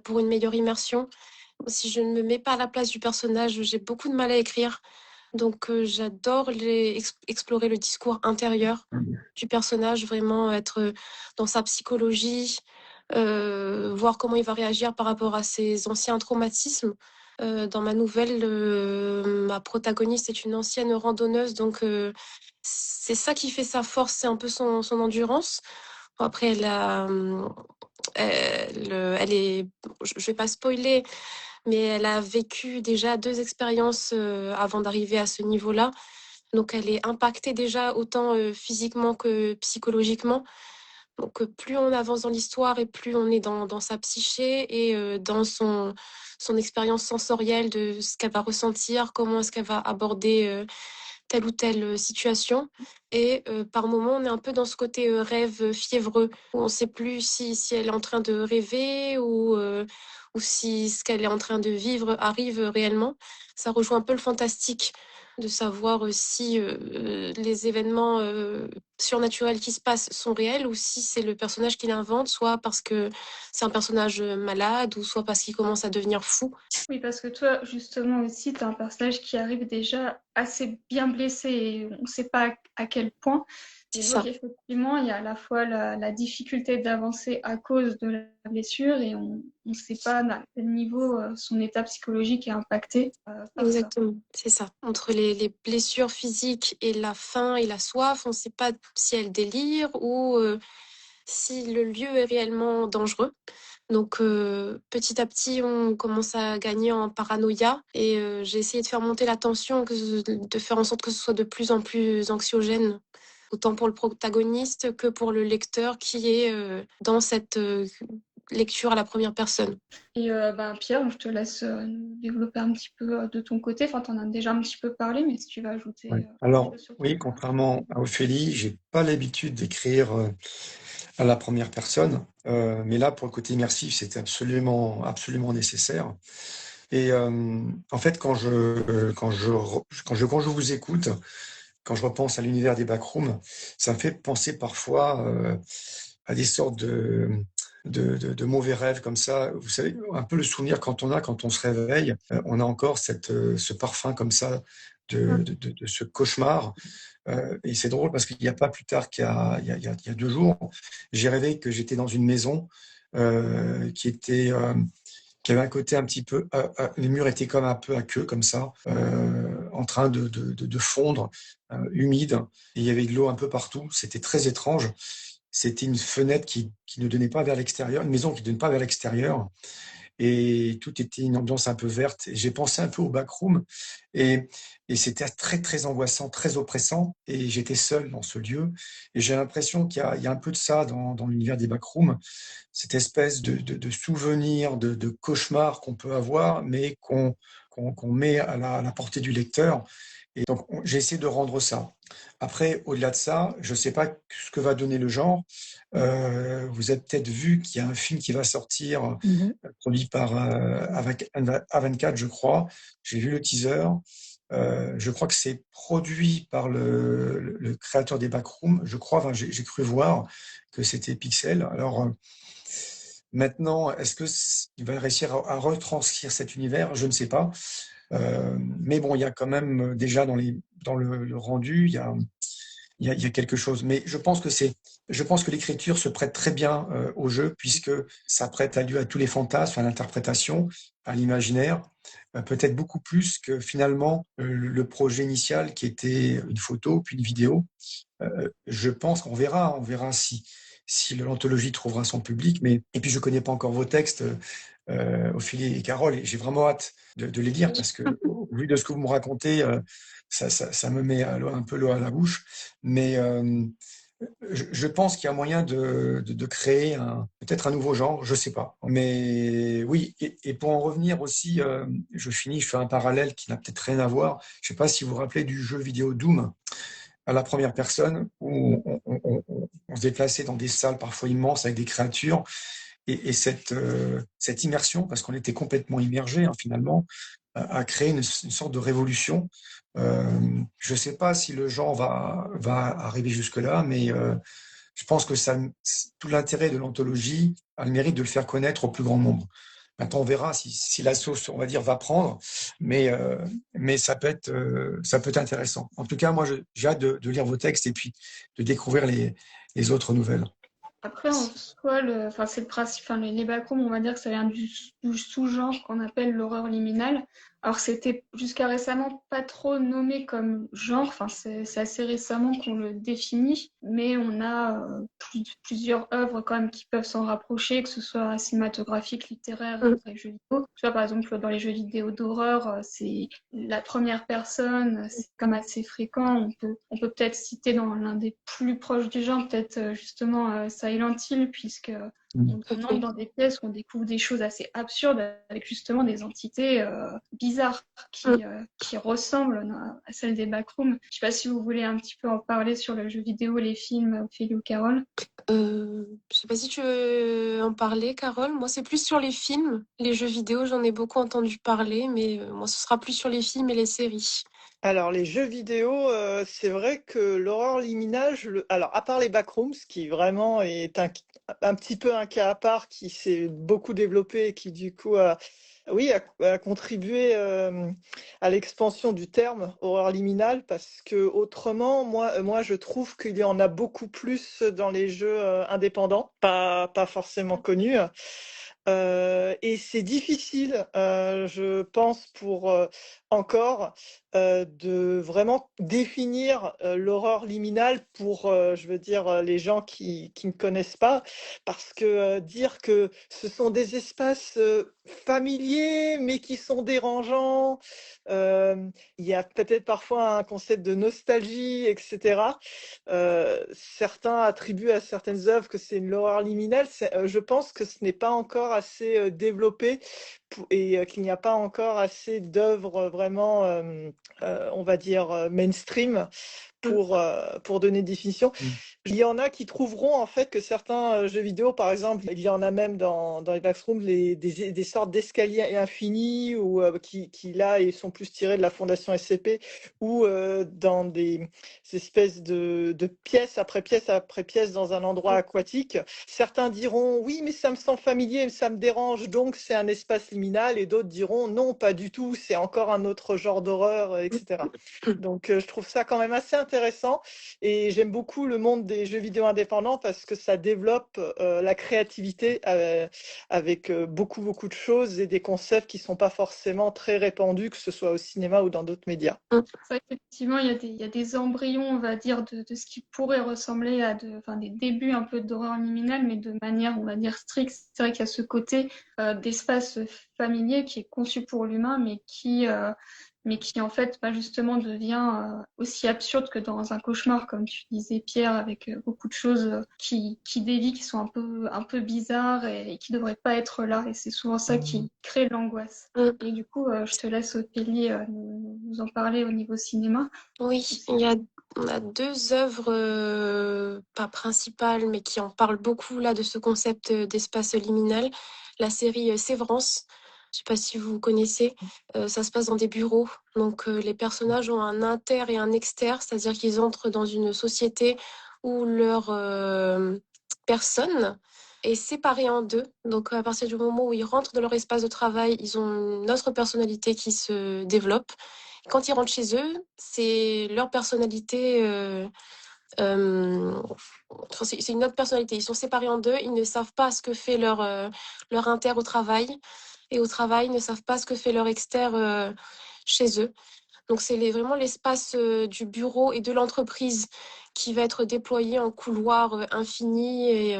pour une meilleure immersion. Si je ne me mets pas à la place du personnage, j'ai beaucoup de mal à écrire. Donc j'adore explorer le discours intérieur du personnage, vraiment être dans sa psychologie, voir comment il va réagir par rapport à ses anciens traumatismes. Dans ma nouvelle, ma protagoniste est une ancienne randonneuse, donc c'est ça qui fait sa force, c'est un peu son endurance. Bon, après, elle est, je vais pas spoiler, mais elle a vécu déjà 2 expériences avant d'arriver à ce niveau-là. Donc elle est impactée déjà autant physiquement que psychologiquement. Donc plus on avance dans l'histoire et plus on est dans sa psyché et dans son expérience sensorielle de ce qu'elle va ressentir, comment est-ce qu'elle va aborder telle ou telle situation. Et par moment, on est un peu dans ce côté rêve fiévreux, où on ne sait plus si elle est en train de rêver ou si ce qu'elle est en train de vivre arrive réellement. Ça rejoint un peu le fantastique de savoir si les événements surnaturels qui se passent sont réels ou si c'est le personnage qui l'invente, soit parce que c'est un personnage malade ou soit parce qu'il commence à devenir fou. Oui, parce que toi, justement, aussi, tu as un personnage qui arrive déjà assez bien blessé et on ne sait pas à quel point. C'est Et donc, ça. effectivement, il y a à la fois la difficulté d'avancer à cause de la blessure et on ne sait pas à quel niveau son état psychologique est impacté par ça. Exactement, c'est ça. Entre les blessures physiques et la faim et la soif, on ne sait pas si elle délire ou si le lieu est réellement dangereux. Donc petit à petit, on commence à gagner en paranoïa et j'ai essayé de faire monter la tension, de faire en sorte que ce soit de plus en plus anxiogène, autant pour le protagoniste que pour le lecteur qui est dans cette lecture à la première personne. Et Pierre, je te laisse nous développer un petit peu de ton côté. Enfin, tu en as déjà un petit peu parlé, mais si tu vas ajouter Ouais. un petit peu Alors, sur ton oui, point. contrairement à Ophélie, j'ai pas l'habitude d'écrire à la première personne, mais là, pour le côté immersif, c'était absolument nécessaire. Et en fait, quand je vous écoute, quand je repense à l'univers des backrooms, ça me fait penser parfois à des sortes de mauvais rêves comme ça. Vous savez, un peu le souvenir quand on se réveille, on a encore ce parfum comme ça de ce cauchemar. Et c'est drôle parce qu'il n'y a pas plus tard qu'il y a 2 jours, j'ai rêvé que j'étais dans une maison qui était qui avait un côté un petit peu, les murs étaient comme un peu à queue comme ça, en train de fondre, humide, et il y avait de l'eau un peu partout. C'était très étrange. C'était une fenêtre qui ne donnait pas vers l'extérieur, une maison qui ne donne pas vers l'extérieur, et tout était une ambiance un peu verte. Et j'ai pensé un peu au backroom et, et c'était très, très angoissant, très oppressant. Et j'étais seul dans ce lieu. Et j'ai l'impression qu'il y a un peu de ça dans l'univers des backrooms, cette espèce de souvenir, de cauchemar qu'on peut avoir, mais qu'on met à la portée du lecteur. Et donc, j'ai essayé de rendre ça. Après, au-delà de ça, je ne sais pas ce que va donner le genre. Vous avez peut-être vu qu'il y a un film qui va sortir, produit par A24, je crois. J'ai vu le teaser. Je crois que c'est produit par le créateur des Backrooms. Je crois, enfin, j'ai cru voir que c'était Pixel. Alors, maintenant, est-ce qu'il va réussir à retranscrire cet univers? Je ne sais pas. Mais bon, il y a quand même déjà dans le rendu, il y a quelque chose. Mais je pense que l'écriture se prête très bien au jeu puisque ça prête à lieu à tous les fantasmes, à l'interprétation, à l'imaginaire, peut-être beaucoup plus que finalement le projet initial qui était une photo puis une vidéo. Je pense on verra si l'anthologie trouvera son public. Mais et puis je connais pas encore vos textes, Ophélie et Carole, et j'ai vraiment hâte de les lire parce que au vu de ce que vous me racontez, ça me met un peu l'eau à la bouche. Mais je pense qu'il y a moyen de créer peut-être un nouveau genre, je sais pas. Mais oui, et pour en revenir aussi, je fais un parallèle qui n'a peut-être rien à voir. Je sais pas si vous vous rappelez du jeu vidéo Doom à la première personne où on se déplaçait dans des salles parfois immenses avec des créatures et cette immersion, parce qu'on était complètement immergé finalement, a créé une sorte de révolution. Je ne sais pas si le genre va arriver jusque-là, mais je pense que tout l'intérêt de l'anthologie a le mérite de le faire connaître au plus grand nombre. Maintenant, on verra si la sauce, on va dire, va prendre, mais ça peut être intéressant. En tout cas, moi, j'ai hâte de lire vos textes et puis de découvrir les autres nouvelles. Après, en soi, c'est le principe. Enfin, les backrooms, on va dire que ça vient du sous-genre qu'on appelle l'horreur liminale. Alors, c'était jusqu'à récemment pas trop nommé comme genre, enfin, c'est assez récemment qu'on le définit, mais on a plusieurs œuvres quand même qui peuvent s'en rapprocher, que ce soit cinématographique, littéraire et Mm. dans les jeux vidéo. Tu vois, par exemple, dans les jeux vidéo d'horreur, c'est la première personne, c'est comme assez fréquent. On peut peut-être citer dans l'un des plus proches du genre, peut-être justement Silent Hill, puisque on entre dans des pièces où on découvre des choses assez absurdes avec justement des entités bizarres Mm. qui ressemblent à celles des backrooms. Je sais pas si vous voulez un petit peu en parler sur le jeu vidéo, les films, Ophélie ou Carole. Je sais pas si tu veux en parler, Carole. Moi, c'est plus sur les films. Les jeux vidéo, j'en ai beaucoup entendu parler, mais moi, ce sera plus sur les films et les séries. Alors, les jeux vidéo, c'est vrai que l'horreur liminale, alors à part les backrooms, qui vraiment est un petit peu un cas à part, qui s'est beaucoup développé et qui du coup oui, a contribué à l'expansion du terme horreur liminale, parce que autrement, moi, je trouve qu'il y en a beaucoup plus dans les jeux indépendants, pas forcément connus. Et c'est difficile, je pense, pour encore de vraiment définir l'horreur liminale pour, je veux dire, les gens qui ne connaissent pas, parce que dire que ce sont des espaces familiers, mais qui sont dérangeants, euh, il y a peut-être parfois un concept de nostalgie, etc. Certains attribuent à certaines œuvres que c'est une horreur liminale. Je pense que ce n'est pas encore assez développé et qu'il n'y a pas encore assez d'œuvres vraiment, on va dire, mainstream pour donner une définition. Il y en a qui trouveront en fait que certains jeux vidéo, par exemple, il y en a même dans les backrooms des sortes d'escaliers infinis ou qui là ils sont plus tirés de la fondation SCP ou dans des espèces de pièces après pièces dans un endroit aquatique. Certains diront oui, mais ça me semble familier, ça me dérange, donc c'est un espace liminal, et d'autres diront non, pas du tout, c'est encore un autre genre d'horreur, etc. Donc je trouve ça quand même assez intéressant. Et j'aime beaucoup le monde des jeux vidéo indépendants parce que ça développe la créativité avec beaucoup de choses et des concepts qui sont pas forcément très répandus, que ce soit au cinéma ou dans d'autres médias. C'est vrai qu'effectivement, il y a des embryons, on va dire, de ce qui pourrait ressembler à enfin, des débuts un peu d'horreur liminale, mais de manière, on va dire, stricte. C'est vrai qu'il y a ce côté d'espace familier qui est conçu pour l'humain, mais qui en fait, bah, justement, devient aussi absurde que dans un cauchemar, comme tu disais, Pierre, avec beaucoup de choses qui dévient, qui sont un peu bizarres et qui ne devraient pas être là. Et c'est souvent ça qui crée l'angoisse. Mm. Et du coup, je te laisse, Ophélie, nous en parler au niveau cinéma. Oui, on a deux œuvres, pas principales, mais qui en parlent beaucoup là de ce concept d'espace liminal. La série Sévrance, je sais pas si vous connaissez, ça se passe dans des bureaux. Donc les personnages ont un inter et un exter, c'est-à-dire qu'ils entrent dans une société où leur personne est séparée en deux. Donc à partir du moment où ils rentrent dans leur espace de travail, ils ont une autre personnalité qui se développe. Quand ils rentrent chez eux, c'est leur personnalité. C'est une autre personnalité. Ils sont séparés en deux. Ils ne savent pas ce que fait leur inter au travail. Et au travail, ils ne savent pas ce que fait leur exter chez eux. Donc, c'est vraiment l'espace du bureau et de l'entreprise qui va être déployé en couloir infini et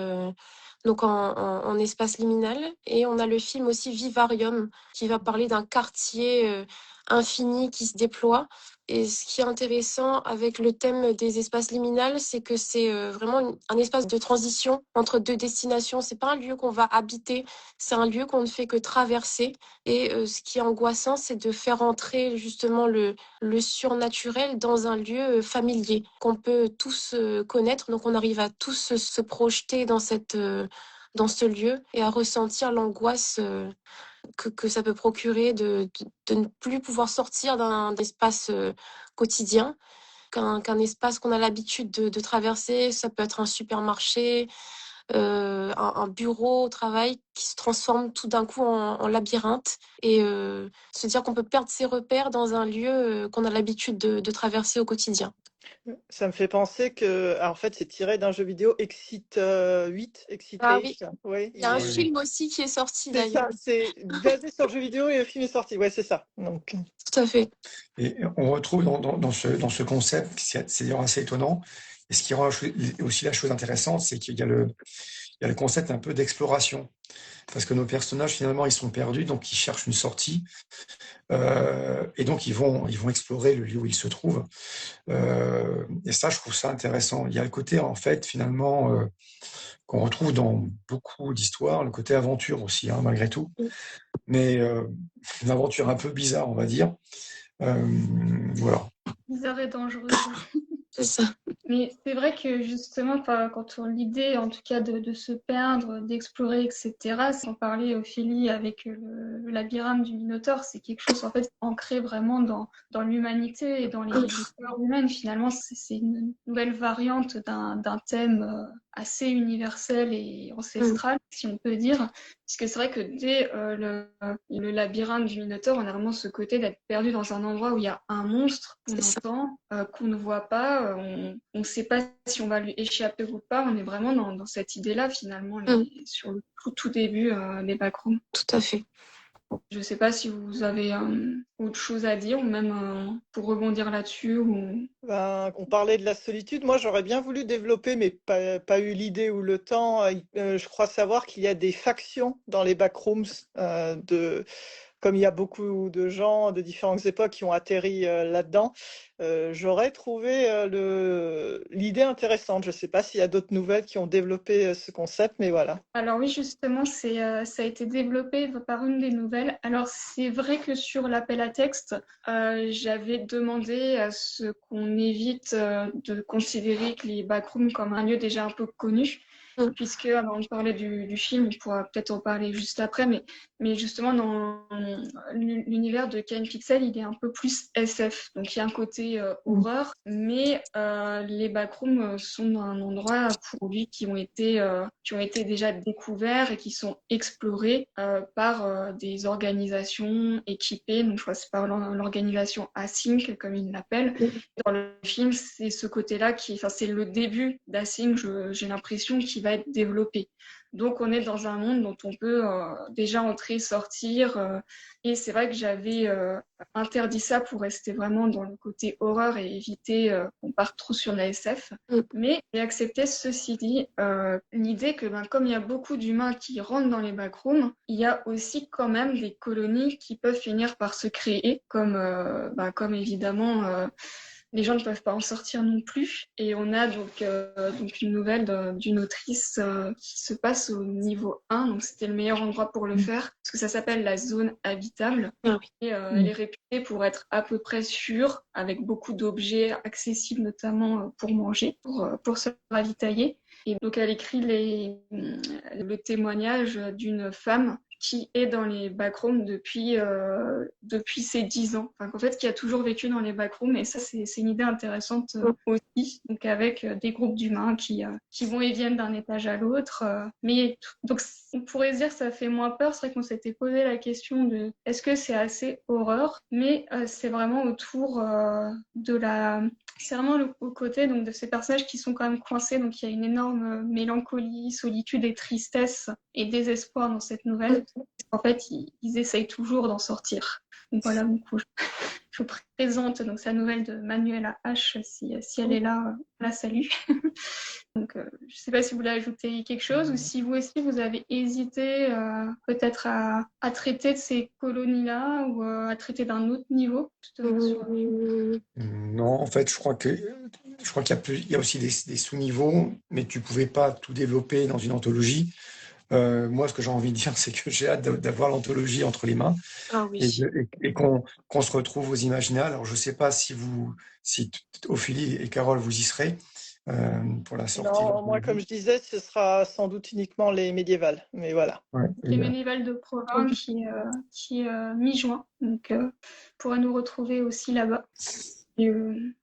donc en espace liminal. Et on a le film aussi Vivarium qui va parler d'un quartier infini qui se déploie. Et ce qui est intéressant avec le thème des espaces liminales, c'est que c'est vraiment un espace de transition entre deux destinations. C'est pas un lieu qu'on va habiter, c'est un lieu qu'on ne fait que traverser. Et ce qui est angoissant, c'est de faire entrer justement le surnaturel dans un lieu familier qu'on peut tous connaître. Donc on arrive à tous se projeter dans dans ce lieu et à ressentir l'angoisse que ça peut procurer de ne plus pouvoir sortir d'un espace quotidien, qu'un espace qu'on a l'habitude de traverser. Ça peut être un supermarché, un bureau au travail qui se transforme tout d'un coup en labyrinthe et se dire qu'on peut perdre ses repères dans un lieu qu'on a l'habitude de traverser au quotidien. Ça me fait penser que, en fait, c'est tiré d'un jeu vidéo Exit 8, Exit Ah 8. oui, Oui, il y a un Oui. film aussi qui est sorti c'est d'ailleurs. ça, c'est basé sur le jeu vidéo et le film est sorti. Ouais, c'est ça. Donc, Tout à fait. Et on retrouve dans ce concept, c'est d'ailleurs assez étonnant, et ce qui rend aussi la chose intéressante, c'est qu'il y a il y a le concept un peu d'exploration. Parce que nos personnages, finalement, ils sont perdus, donc ils cherchent une sortie, et donc ils vont explorer le lieu où ils se trouvent. Et ça, je trouve ça intéressant. Il y a le côté, en fait, finalement, qu'on retrouve dans beaucoup d'histoires, le côté aventure aussi, hein, malgré tout, mais une aventure un peu bizarre, on va dire. Euh, voilà. Bizarre et dangereuse. C'est ça. Mais c'est vrai que justement, quand on l'idée, en tout cas, de se perdre, d'explorer, etc., sans parler Ophélie avec le labyrinthe du Minotaure, c'est quelque chose en fait ancré vraiment dans l'humanité et dans les peurs humaines. Finalement, c'est une nouvelle variante d'un thème assez universel et Mm. ancestral, si on peut dire. Parce que c'est vrai que dès le labyrinthe du Minotaure, on a vraiment ce côté d'être perdu dans un endroit où il y a un monstre qu'on C'est ça. entend, qu'on ne voit pas, on ne sait pas si on va lui échapper ou pas. On est vraiment dans cette idée-là, finalement, Mm. sur le tout début des backrooms. Tout à fait. Je ne sais pas si vous avez autre chose à dire, ou même pour rebondir là-dessus. Ou... ben, on parlait de la solitude. Moi, j'aurais bien voulu développer, mais pas eu l'idée ou le temps. Je crois savoir qu'il y a des factions dans les backrooms comme il y a beaucoup de gens de différentes époques qui ont atterri là-dedans, j'aurais trouvé l'idée intéressante. Je ne sais pas s'il y a d'autres nouvelles qui ont développé ce concept, mais voilà. Alors oui, justement, ça a été développé par une des nouvelles. Alors c'est vrai que sur l'appel à texte, j'avais demandé à ce qu'on évite de considérer que les backrooms comme un lieu déjà un peu connu, Mm. puisque avant de parler du film, on pourra peut-être en parler juste après, mais justement dans l'univers de Kane Pixel, il est un peu plus SF, donc il y a un côté horreur, mais les backrooms sont un endroit pour lui qui ont été déjà découverts et qui sont explorés par des organisations équipées, donc je crois que c'est par l'organisation Async, comme ils l'appellent. Dans le film, c'est ce côté-là enfin, c'est le début d'Async, j'ai l'impression, qui va être développé. Donc, on est dans un monde dont on peut déjà entrer, sortir. Et c'est vrai que j'avais interdit ça pour rester vraiment dans le côté horreur et éviter qu'on parte trop sur la SF. Mm. Mais j'ai accepté, ceci dit, l'idée que comme il y a beaucoup d'humains qui rentrent dans les backrooms, il y a aussi quand même des colonies qui peuvent finir par se créer, comme évidemment les gens ne peuvent pas en sortir non plus. Et on a donc une nouvelle d'une autrice qui se passe au niveau 1. Donc c'était le meilleur endroit pour le faire, parce que ça s'appelle la zone habitable. Ah oui. Et elle est réputée pour être à peu près sûre, avec beaucoup d'objets accessibles, notamment pour manger, pour se ravitailler. Et donc elle écrit le témoignage d'une femme qui est dans les backrooms depuis ses 10 ans. Enfin, en fait, qui a toujours vécu dans les backrooms. Et ça, c'est une idée intéressante aussi. Donc, avec des groupes d'humains qui vont et viennent d'un étage à l'autre. Donc, on pourrait se dire que ça fait moins peur. C'est vrai qu'on s'était posé la question de est-ce que c'est assez horreur? Mais c'est vraiment autour de la... C'est vraiment au côté donc, de ces personnages qui sont quand même coincés. Donc, il y a une énorme mélancolie, solitude et tristesse et désespoir dans cette nouvelle. En fait, ils essayent toujours d'en sortir. Donc voilà, donc, je vous présente donc sa nouvelle de Manuela H. Si elle est là, on la salue. Donc, je ne sais pas si vous voulez ajouter quelque chose ou si vous aussi vous avez hésité peut-être à traiter de ces colonies-là ou à traiter d'un autre niveau, justement sur. Non, en fait, je crois il y a aussi des sous-niveaux, mais tu pouvais pas tout développer dans une anthologie. Moi, ce que j'ai envie de dire, c'est que j'ai hâte d'avoir l'anthologie entre les mains Ah et, oui. qu'on se retrouve aux Imaginales. Alors, je sais pas si Ophélie et Carole, vous y serez pour la sortie de Non, moi, comme l'anthologie. je disais, ce sera sans doute uniquement les médiévales, mais voilà. Ouais, Les Ménévales de Provins qui est mi-juin. Donc, pourra nous retrouver aussi là-bas. Et,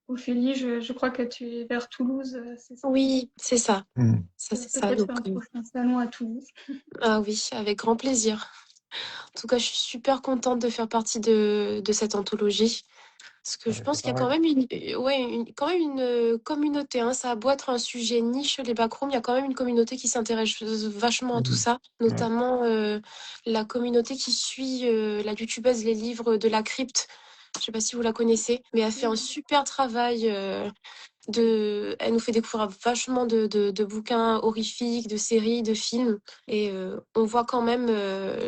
Ophélie, je crois que tu es vers Toulouse, c'est ça? Oui, c'est ça. Mm. Ça, c'est ça. Peut-être Donc, faire un prochain salon à Toulouse. ah oui, avec grand plaisir. En tout cas, je suis super contente de faire partie de cette anthologie. Parce que je Ouais, c'est pense qu'il y a quand pareil. même quand même une communauté, hein. Ça a beau être un sujet niche, les backrooms, il y a quand même une communauté qui s'intéresse vachement à tout Mhm. ça, Ouais. notamment la communauté qui suit la youtubeuse Les Livres de la Crypte. Je sais pas si vous la connaissez, mais elle fait un super travail. Elle nous fait découvrir vachement de bouquins horrifiques, de séries, de films. Et on voit quand même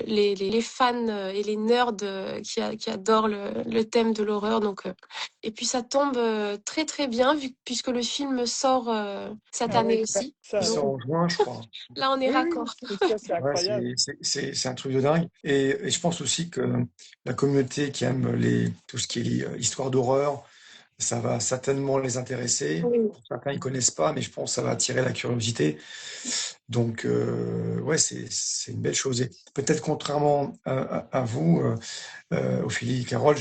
les fans et les nerds qui adorent le thème de l'horreur. Et puis ça tombe très très bien puisque le film sort cette Ah oui, année aussi. Il ça, Donc sort en juin, je crois. là, on est oui, oui, raccord. c'est Ouais, incroyable. c'est un truc de dingue. Et je pense aussi que la communauté qui aime tout ce qui est histoire d'horreur, ça va certainement les intéresser. Oui. Pour certains, ils connaissent pas, mais je pense que ça va attirer la curiosité. Donc, ouais, c'est une belle chose. Et peut-être contrairement à vous, Ophélie et Carole,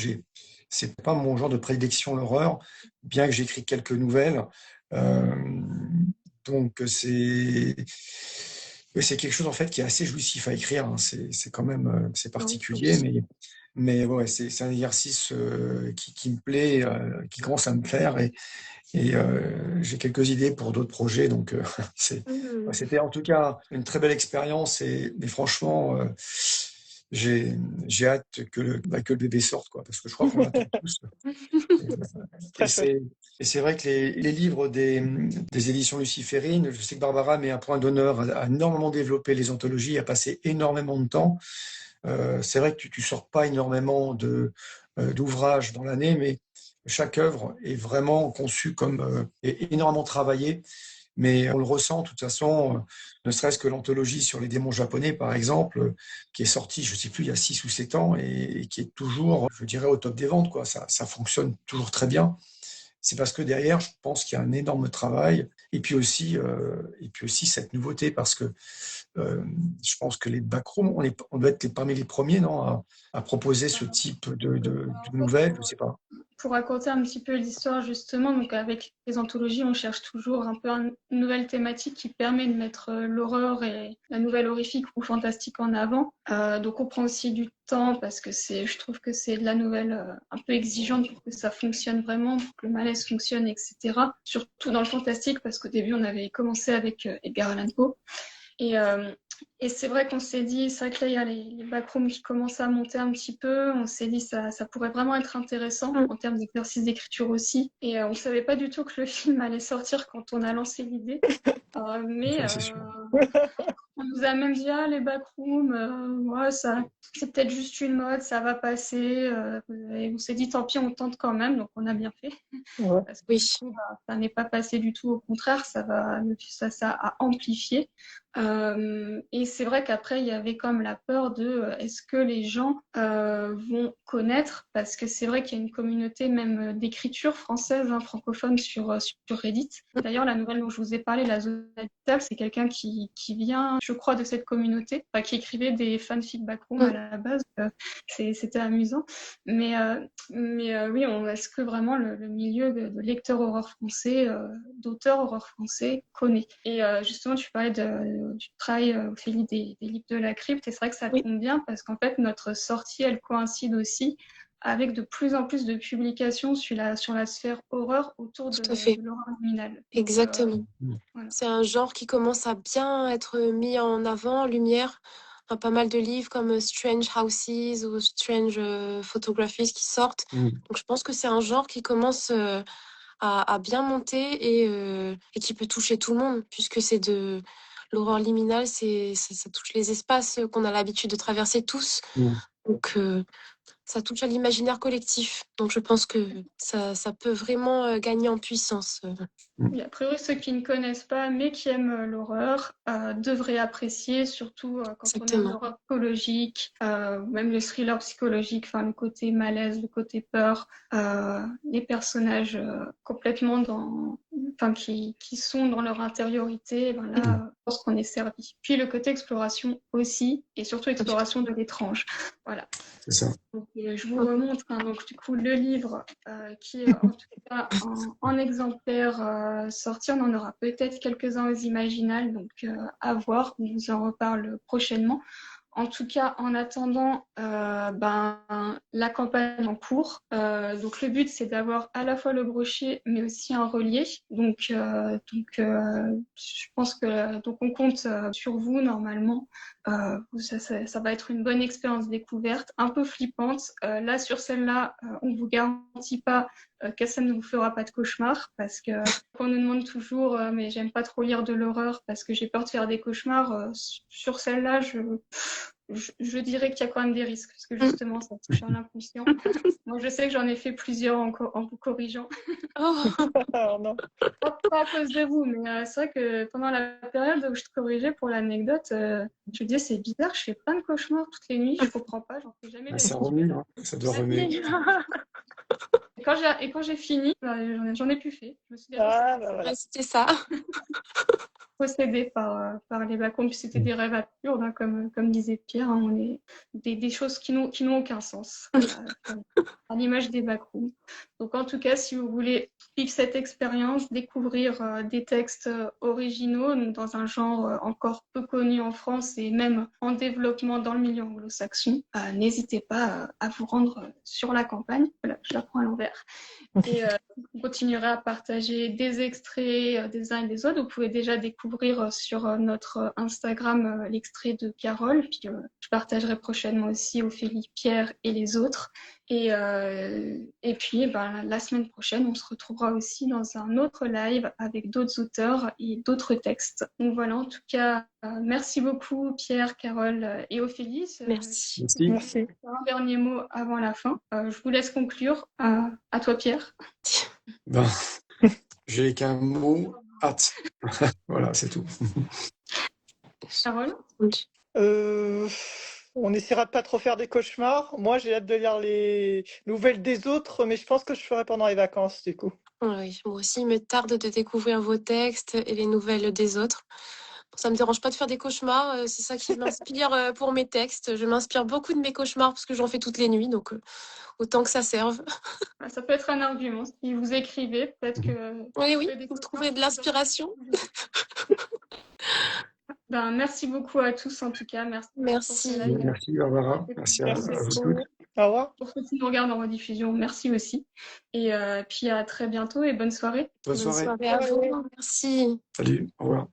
c'est pas mon genre de prédilection l'horreur, bien que j'écris quelques nouvelles. Euh, donc, c'est quelque chose en fait qui est assez jouissif à écrire, hein. C'est quand même c'est Donc, particulier, oui. mais ouais, c'est un exercice qui me plaît, qui commence à me plaire et j'ai quelques idées pour d'autres projets. Donc, Mhm. c'était en tout cas une très belle expérience et franchement, j'ai, j'ai hâte que le bébé sorte, quoi, parce que je crois qu'on l'attend tous. Et, et Très chouette. c'est, et c'est vrai que les livres des éditions luciférines, je sais que Barbara met un point d'honneur à énormément développer les anthologies, à passer énormément de temps. C'est vrai que tu sors pas énormément d'ouvrages dans l'année, mais chaque œuvre est vraiment conçue comme est énormément travaillée. Mais on le ressent de toute façon, ne serait-ce que l'anthologie sur les démons japonais, par exemple, qui est sortie, je ne sais plus, il y a 6 ou 7 ans et qui est toujours, je dirais, au top des ventes, quoi. Ça fonctionne toujours très bien. C'est parce que derrière, je pense qu'il y a un énorme travail et puis aussi cette nouveauté parce que euh, je pense que les backrooms, on doit être parmi les premiers, non, à proposer ce type de nouvelles, je sais pas. Pour raconter un petit peu l'histoire, justement, donc avec les anthologies, on cherche toujours un peu une nouvelle thématique qui permet de mettre l'horreur et la nouvelle horrifique ou fantastique en avant. Donc on prend aussi du temps parce que je trouve que c'est de la nouvelle un peu exigeante pour que ça fonctionne vraiment, pour que le malaise fonctionne, etc. Surtout dans le fantastique parce qu'au début on avait commencé avec Edgar Allan Poe. Et, euh, et c'est vrai qu'on s'est dit, c'est vrai que là, il y a les backrooms qui commencent à monter un petit peu. On s'est dit, ça pourrait vraiment être intéressant Mm. en termes d'exercice d'écriture aussi. Et on ne savait pas du tout que le film allait sortir quand on a lancé l'idée. Mais Ça, c'est sûr. on nous a même dit, ah, les backrooms, ouais, c'est peut-être juste une mode, ça va passer. Et on s'est dit, tant pis, on tente quand même. Donc, on a bien fait. Ouais. Parce que Oui. du coup, ça n'est pas passé du tout. Au contraire, ça a amplifié. Et c'est vrai qu'après, il y avait comme la peur de est-ce que les gens vont connaître, parce que c'est vrai qu'il y a une communauté même d'écriture française, hein, francophone sur Reddit. D'ailleurs, la nouvelle dont je vous ai parlé, La Zone Habitable, c'est quelqu'un qui vient, je crois, de cette communauté, enfin, qui écrivait des fanfic backroom à Mm. la base. C'était amusant. Mais, oui, est-ce que vraiment le milieu de lecteurs horreur français, d'auteurs horreur français connaît? Et justement, tu parlais du travail, Ophélie, des livres de la crypte, et c'est vrai que ça Oui, tombe bien parce qu'en fait, notre sortie, elle coïncide aussi avec de plus en plus de publications sur la sphère horreur autour tout de, à fait. de l'horreur luminale. Donc, Exactement. voilà. C'est un genre qui commence à bien être mis en avant, en lumière. Enfin, pas mal de livres comme Strange Houses ou Strange Photographies qui sortent. Mm. Donc je pense que c'est un genre qui commence à bien monter et qui peut toucher tout le monde, puisque c'est de l'horreur liminale, ça touche les espaces qu'on a l'habitude de traverser tous. Mm. Donc ça touche à l'imaginaire collectif. Donc je pense que ça peut vraiment gagner en puissance. Mm. Et a priori, ceux qui ne connaissent pas, mais qui aiment l'horreur, devraient apprécier, surtout quand on aime Exactement. l'horreur psychologique, ou même le thriller psychologique, enfin le côté malaise, le côté peur, les personnages complètement enfin qui sont dans leur intériorité. Ben là, Mm. je pense qu'on est servi. Puis le côté exploration aussi, et surtout Tout à fait. exploration de l'étrange. Voilà. C'est ça. Donc, je vous remontre hein, donc, du coup le livre qui est en tout cas en exemplaire sorti. On en aura peut-être quelques-uns aux Imaginales, donc à voir. On vous en reparle prochainement. En tout cas, en attendant la campagne en cours. Donc le but, c'est d'avoir à la fois le brochet, mais aussi un relief. Donc je pense que donc on compte sur vous normalement. Ça va être une bonne expérience découverte, un peu flippante. Là, sur celle-là, on vous garantit pas que ça ne vous fera pas de cauchemar, parce que on nous demande toujours, mais j'aime pas trop lire de l'horreur parce que j'ai peur de faire des cauchemars. Sur celle-là, je dirais qu'il y a quand même des risques, parce que justement, ça touche à l'inconscient. Moi, je sais que j'en ai fait plusieurs en vous corrigeant. Oh, Alors, non. Pas à cause de vous, mais c'est vrai que pendant la période où je te corrigeais pour l'anecdote, je me disais, c'est bizarre, je fais plein de cauchemars toutes les nuits, je comprends pas, j'en fais jamais Ça d'habitude. remue, hein. Ça doit remuer. Et quand j'ai fini, j'en ai plus fait. Je me suis dit, Ah, bah voilà. ouais, c'était ça. possédée par les backrooms, puis c'était des rêves absurdes, hein, comme disait Pierre, hein, on est des choses qui n'ont aucun sens, à l'image des backrooms. Donc en tout cas, si vous voulez vivre cette expérience, découvrir des textes originaux, donc dans un genre encore peu connu en France et même en développement dans le milieu anglo-saxon, n'hésitez pas à vous rendre sur la campagne. Voilà, je la prends à l'envers. Et on continuera à partager des extraits des uns et des autres. Vous pouvez déjà découvrir sur notre Instagram l'extrait de Carole. Puis je partagerai prochainement aussi Ophélie, Pierre et les autres. Et puis la semaine prochaine, on se retrouvera aussi dans un autre live avec d'autres auteurs et d'autres textes. Donc voilà, en tout cas, merci beaucoup Pierre, Carole et Ophélie. Merci. Merci. Merci. Un dernier mot avant la fin. Je vous laisse conclure. À toi Pierre. Ben, j'ai qu'un mot, hâte. Voilà, c'est tout. Carole. On essaiera de pas trop faire des cauchemars. Moi, j'ai hâte de lire les nouvelles des autres, mais je pense que je ferai pendant les vacances, du coup. Oui, moi aussi, il me tarde de découvrir vos textes et les nouvelles des autres. Ça me dérange pas de faire des cauchemars, c'est ça qui m'inspire pour mes textes. Je m'inspire beaucoup de mes cauchemars parce que j'en fais toutes les nuits, donc autant que ça serve. Ça peut être un argument. Si vous écrivez, peut-être que Oui, des vous cauchemars trouverez de qui vous l'inspiration. merci beaucoup à tous en tout cas. Merci pour ce Merci. live. Merci Barbara. Merci à Merci. vous toutes. Au revoir. Pour ceux qui nous regardent en rediffusion, merci aussi. Et puis à très bientôt et bonne soirée. Bonne Bonne soirée. soirée à vous. Merci. Salut. Au revoir.